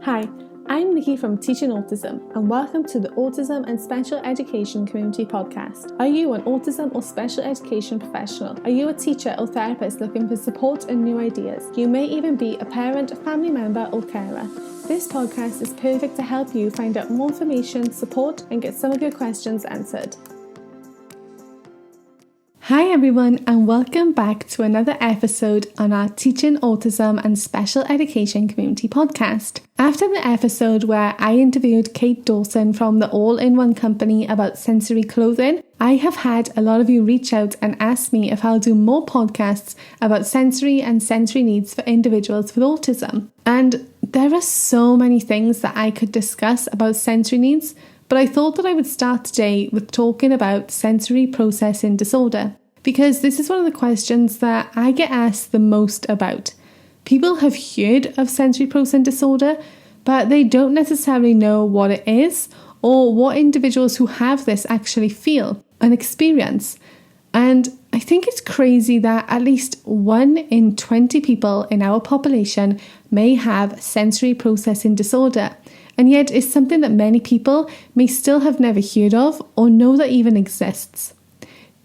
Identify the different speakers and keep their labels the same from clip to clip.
Speaker 1: Hi, I'm Nikki from Teaching Autism, and welcome to the Autism and Special Education Community Podcast. Are you an autism or special education professional? Are you a teacher or therapist looking for support and new ideas? You may even be a parent, family member, or carer. This podcast is perfect to help you find out more information, support, and get some of your questions answered. Hi everyone, and welcome back to another episode on our Teaching Autism and Special Education Community podcast. After the episode where I interviewed Kate Dawson from the All-in-One Company about sensory clothing, I have had a lot of you reach out and ask me if I'll do more podcasts about sensory and sensory needs for individuals with autism. And there are so many things that I could discuss about sensory needs, but I thought that I would start today with talking about sensory processing disorder, because this is one of the questions that I get asked the most about. People have heard of sensory processing disorder, but they don't necessarily know what it is or what individuals who have this actually feel and experience. And I think it's crazy that at least 1 in 20 people in our population may have sensory processing disorder. And yet it's something that many people may still have never heard of or know that even exists.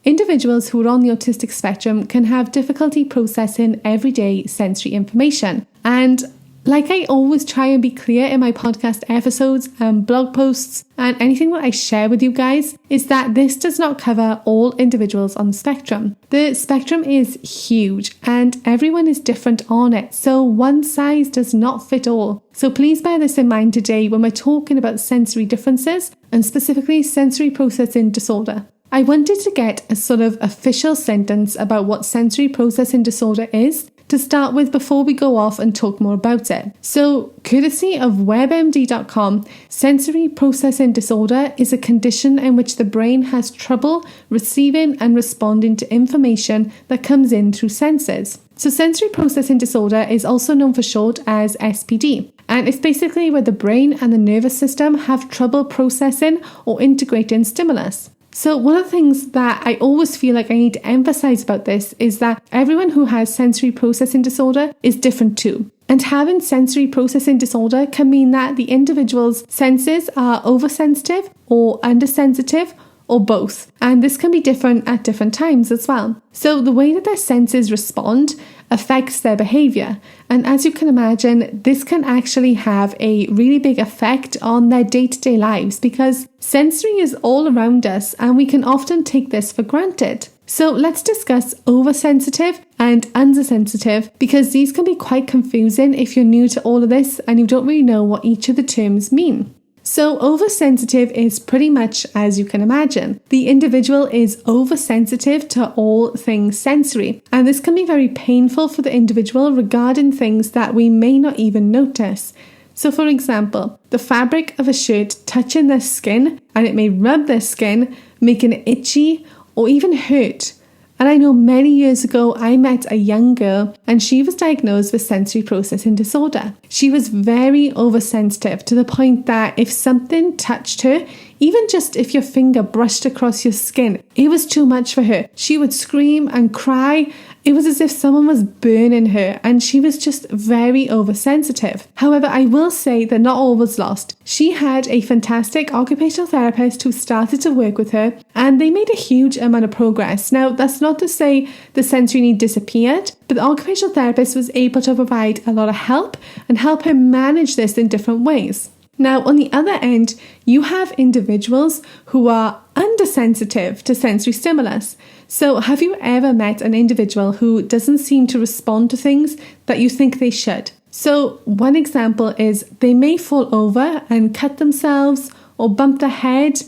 Speaker 1: Individuals who are on the autistic spectrum can have difficulty processing everyday sensory information. And like I always try and be clear in my podcast episodes and blog posts and anything that I share with you guys, is that this does not cover all individuals on the spectrum. The spectrum is huge and everyone is different on it, so one size does not fit all. So please bear this in mind today when we're talking about sensory differences and specifically sensory processing disorder. I wanted to get a sort of official sentence about what sensory processing disorder is to start with before we go off and talk more about it. So, courtesy of WebMD.com, sensory processing disorder is a condition in which the brain has trouble receiving and responding to information that comes in through senses. So, sensory processing disorder is also known for short as SPD. And it's basically where the brain and the nervous system have trouble processing or integrating stimulus. So one of the things that I always feel like I need to emphasize about this is that everyone who has sensory processing disorder is different too. And having sensory processing disorder can mean that the individual's senses are oversensitive or undersensitive or both. And this can be different at different times as well. So the way that their senses respond affects their behavior. And as you can imagine, this can actually have a really big effect on their day-to-day lives because sensory is all around us and we can often take this for granted. So let's discuss oversensitive and undersensitive because these can be quite confusing if you're new to all of this and you don't really know what each of the terms mean. So oversensitive is pretty much as you can imagine. The individual is oversensitive to all things sensory, and this can be very painful for the individual regarding things that we may not even notice. So for example, the fabric of a shirt touching their skin, and it may rub their skin, making it itchy or even hurt. And I know many years ago, I met a young girl and she was diagnosed with sensory processing disorder. She was very oversensitive to the point that if something touched her, even just if your finger brushed across your skin, it was too much for her. She would scream and cry. It was as if someone was burning her and she was just very oversensitive. However, I will say that not all was lost. She had a fantastic occupational therapist who started to work with her and they made a huge amount of progress. Now, that's not to say the sensory need disappeared, but the occupational therapist was able to provide a lot of help and help her manage this in different ways. Now, on the other end, you have individuals who are undersensitive to sensory stimulus. So have you ever met an individual who doesn't seem to respond to things that you think they should? So one example is they may fall over and cut themselves or bump their head,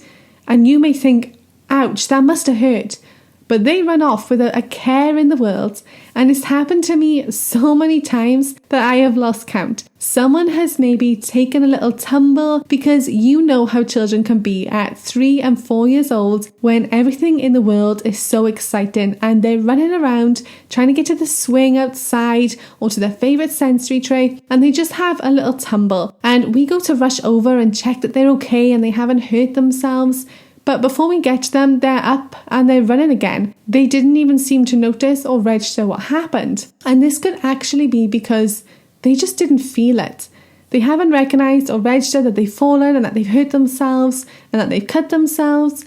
Speaker 1: and you may think, ouch, that must have hurt. But they run off without a care in the world, and it's happened to me so many times that I have lost count. Someone has maybe taken a little tumble because you know how children can be at 3 and 4 years old when everything in the world is so exciting and they're running around trying to get to the swing outside or to their favourite sensory tray, and they just have a little tumble. And we go to rush over and check that they're okay and they haven't hurt themselves. But before we get to them, they're up and they're running again. They didn't even seem to notice or register what happened. And this could actually be because they just didn't feel it. They haven't recognised or registered that they've fallen and that they've hurt themselves and that they've cut themselves.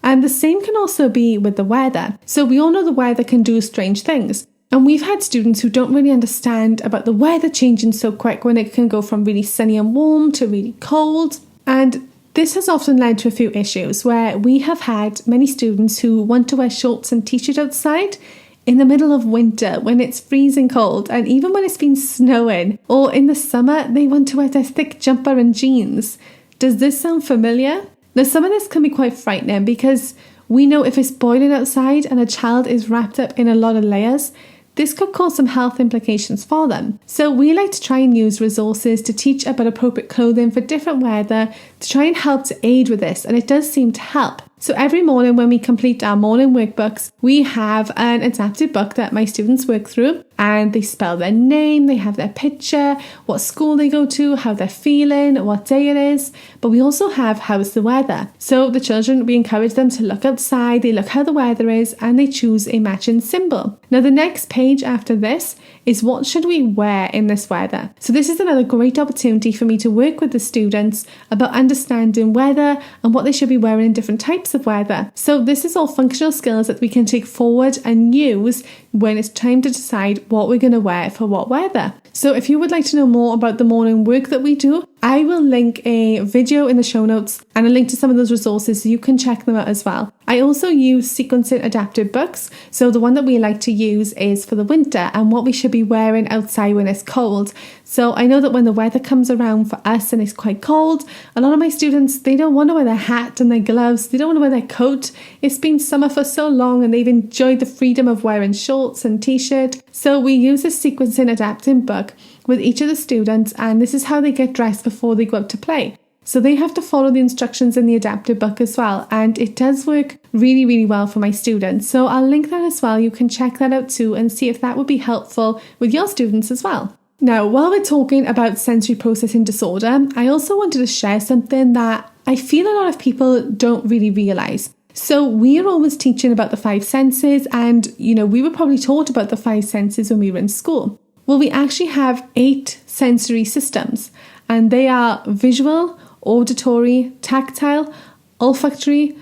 Speaker 1: And the same can also be with the weather. So we all know the weather can do strange things. And we've had students who don't really understand about the weather changing so quick, when it can go from really sunny and warm to really cold. And this has often led to a few issues where we have had many students who want to wear shorts and t-shirt outside in the middle of winter when it's freezing cold, and even when it's been snowing, or in the summer they want to wear their thick jumper and jeans. Does this sound familiar? Now, some of this can be quite frightening because we know if it's boiling outside and a child is wrapped up in a lot of layers, this could cause some health implications for them. So we like to try and use resources to teach about appropriate clothing for different weather to try and help to aid with this, and it does seem to help. So every morning when we complete our morning workbooks, we have an adapted book that my students work through, and they spell their name, they have their picture, what school they go to, how they're feeling, what day it is. But we also have how's the weather. So the children, we encourage them to look outside, they look how the weather is, and they choose a matching symbol. Now the next page after this is what should we wear in this weather. So this is another great opportunity for me to work with the students about understanding weather and what they should be wearing in different types of weather. So this is all functional skills that we can take forward and use when it's time to decide what we're going to wear for what weather. So if you would like to know more about the morning work that we do, I will link a video in the show notes and a link to some of those resources so you can check them out as well. I also use sequencing adapted books. So the one that we like to use is for the winter and what we should be wearing outside when it's cold. So I know that when the weather comes around for us and it's quite cold, a lot of my students, they don't want to wear their hat and their gloves. They don't want to wear their coat. It's been summer for so long and they've enjoyed the freedom of wearing shorts and t-shirt. So we use a sequencing adapting book with each of the students, and this is how they get dressed before they go out to play. So they have to follow the instructions in the adapted book as well, and it does work really, really well for my students. So I'll link that as well. You can check that out too and see if that would be helpful with your students as well. Now, while we're talking about sensory processing disorder, I also wanted to share something that I feel a lot of people don't really realise. So we are always teaching about the 5 senses, and we were probably taught about the 5 senses when we were in school. Well, we actually have 8 sensory systems, and they are visual, auditory, tactile, olfactory,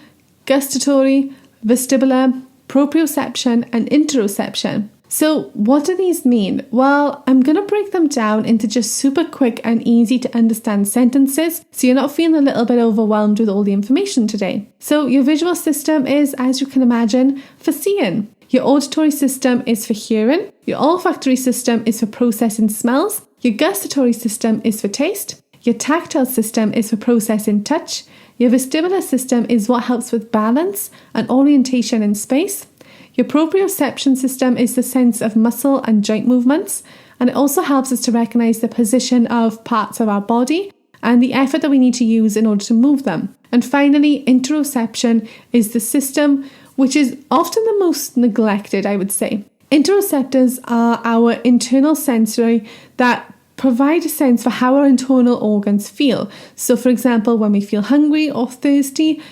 Speaker 1: gustatory, vestibular, proprioception, and interoception. So what do these mean? Well, I'm going to break them down into just super quick and easy to understand sentences so you're not feeling a little bit overwhelmed with all the information today. So your visual system is, as you can imagine, for seeing. Your auditory system is for hearing. Your olfactory system is for processing smells. Your gustatory system is for taste. Your tactile system is for processing touch. Your vestibular system is what helps with balance and orientation in space. Your proprioception system is the sense of muscle and joint movements, and it also helps us to recognize the position of parts of our body and the effort that we need to use in order to move them. And finally, interoception is the system which is often the most neglected, I would say. Interoceptors are our internal sensory that provide a sense for how our internal organs feel. So for example, when we feel hungry or thirsty,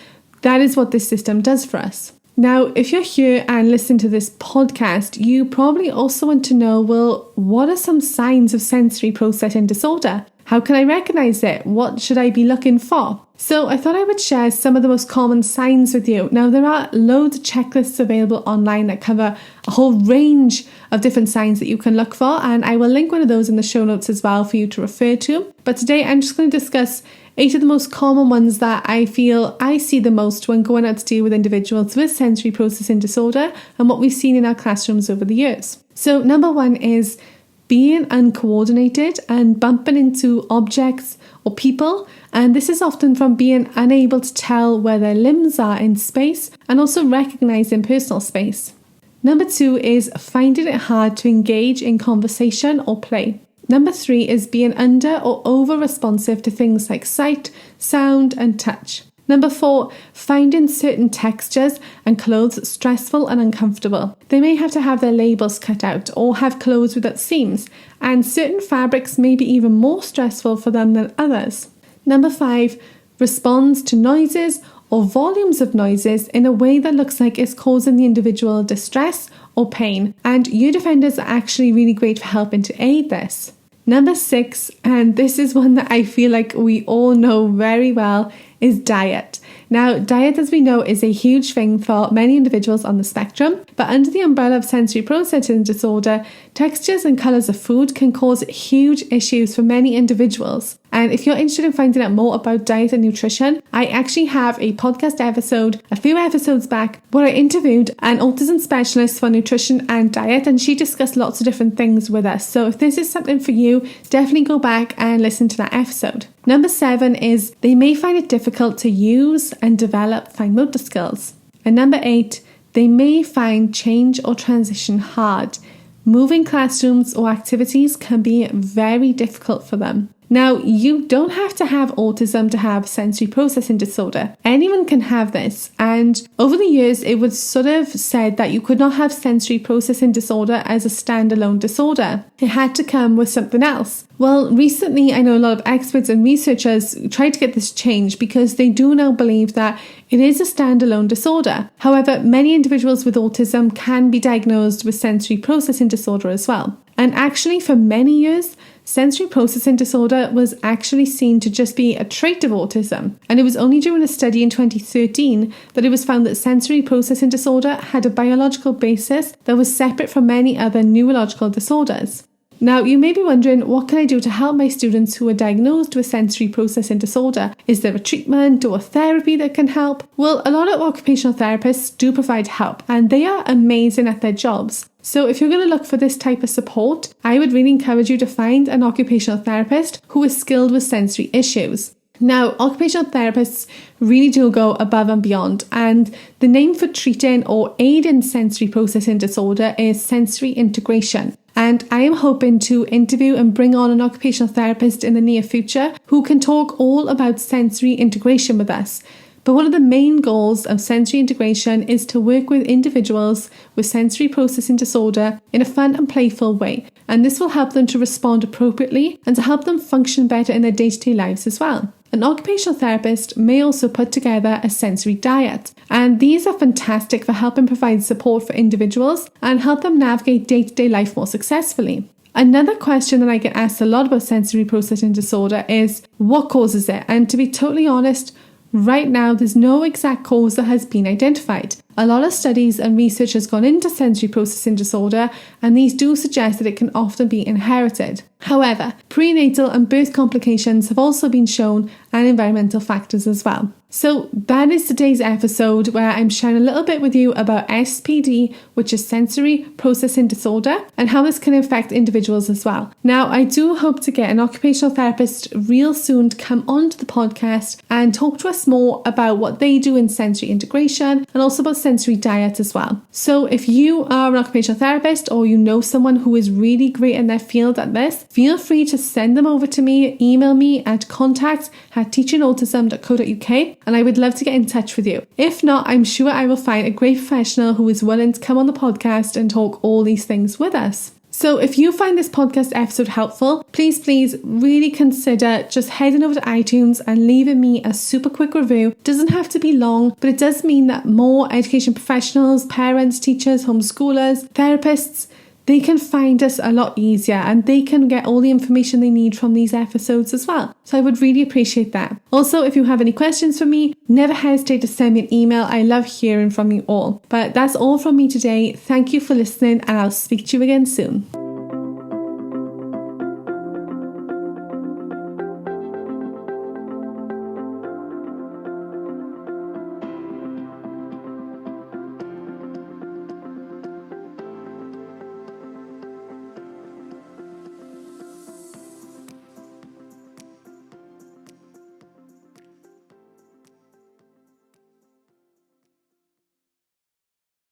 Speaker 1: that is what this system does for us. Now, if you're here and listen to this podcast, you probably also want to know, well, what are some signs of sensory processing disorder? How can I recognize it? What should I be looking for? So I thought I would share some of the most common signs with you. Now, there are loads of checklists available online that cover a whole range of different signs that you can look for, and I will link one of those in the show notes as well for you to refer to. But today I'm just going to discuss 8 of the most common ones that I feel I see the most when going out to deal with individuals with sensory processing disorder and what we've seen in our classrooms over the years. So number 1 is being uncoordinated and bumping into objects or people, and this is often from being unable to tell where their limbs are in space and also recognizing personal space. Number 2 is finding it hard to engage in conversation or play. Number 3 is being under or over responsive to things like sight, sound, and touch. Number 4, finding certain textures and clothes stressful and uncomfortable. They may have to have their labels cut out or have clothes without seams, and certain fabrics may be even more stressful for them than others. Number 5, responds to noises or volumes of noises in a way that looks like it's causing the individual distress or pain, and your defenders are actually really great for helping to aid this. Number 6, and this is one that I feel like we all know very well, is diet. Now, diet, as we know, is a huge thing for many individuals on the spectrum, but under the umbrella of sensory processing disorder, textures and colours of food can cause huge issues for many individuals. And if you're interested in finding out more about diet and nutrition, I actually have a podcast episode a few episodes back where I interviewed an autism specialist for nutrition and diet, and she discussed lots of different things with us. So if this is something for you, definitely go back and listen to that episode. Number 7 is they may find it difficult to use and develop fine motor skills. And number 8, they may find change or transition hard. Moving classrooms or activities can be very difficult for them. Now, you don't have to have autism to have sensory processing disorder. Anyone can have this, and over the years it was sort of said that you could not have sensory processing disorder as a standalone disorder. It had to come with something else. Well, recently I know a lot of experts and researchers tried to get this changed because they do now believe that it is a standalone disorder. However, many individuals with autism can be diagnosed with sensory processing disorder as well. And actually, for many years, sensory processing disorder was actually seen to just be a trait of autism. And it was only during a study in 2013 that it was found that sensory processing disorder had a biological basis that was separate from many other neurological disorders. Now, you may be wondering, what can I do to help my students who are diagnosed with sensory processing disorder? Is there a treatment or a therapy that can help? Well, a lot of occupational therapists do provide help, and they are amazing at their jobs. So if you're going to look for this type of support, I would really encourage you to find an occupational therapist who is skilled with sensory issues. Now, occupational therapists really do go above and beyond, and the name for treating or aiding sensory processing disorder is sensory integration. And I am hoping to interview and bring on an occupational therapist in the near future who can talk all about sensory integration with us. But one of the main goals of sensory integration is to work with individuals with sensory processing disorder in a fun and playful way. And this will help them to respond appropriately and to help them function better in their day-to-day lives as well. An occupational therapist may also put together a sensory diet, and these are fantastic for helping provide support for individuals and help them navigate day-to-day life more successfully. Another question that I get asked a lot about sensory processing disorder is, what causes it? And to be totally honest, right now there's no exact cause that has been identified. A lot of studies and research has gone into sensory processing disorder, and these do suggest that it can often be inherited. However, prenatal and birth complications have also been shown, and environmental factors as well. So that is today's episode, where I'm sharing a little bit with you about SPD, which is sensory processing disorder, and how this can affect individuals as well. Now, I do hope to get an occupational therapist real soon to come onto the podcast and talk to us more about what they do in sensory integration and also about sensory diet as well. So if you are an occupational therapist or you know someone who is really great in their field at this, feel free to send them over to me, email me at contact@teachingautism.co.uk, and I would love to get in touch with you. If not, I'm sure I will find a great professional who is willing to come on the podcast and talk all these things with us. So if you find this podcast episode helpful, please really consider just heading over to iTunes and leaving me a super quick review. It doesn't have to be long, but it does mean that more education professionals, parents, teachers, homeschoolers, therapists, they can find us a lot easier, and they can get all the information they need from these episodes as well. So I would really appreciate that. Also, if you have any questions for me, never hesitate to send me an email. I love hearing from you all. But that's all from me today. Thank you for listening, and I'll speak to you again soon.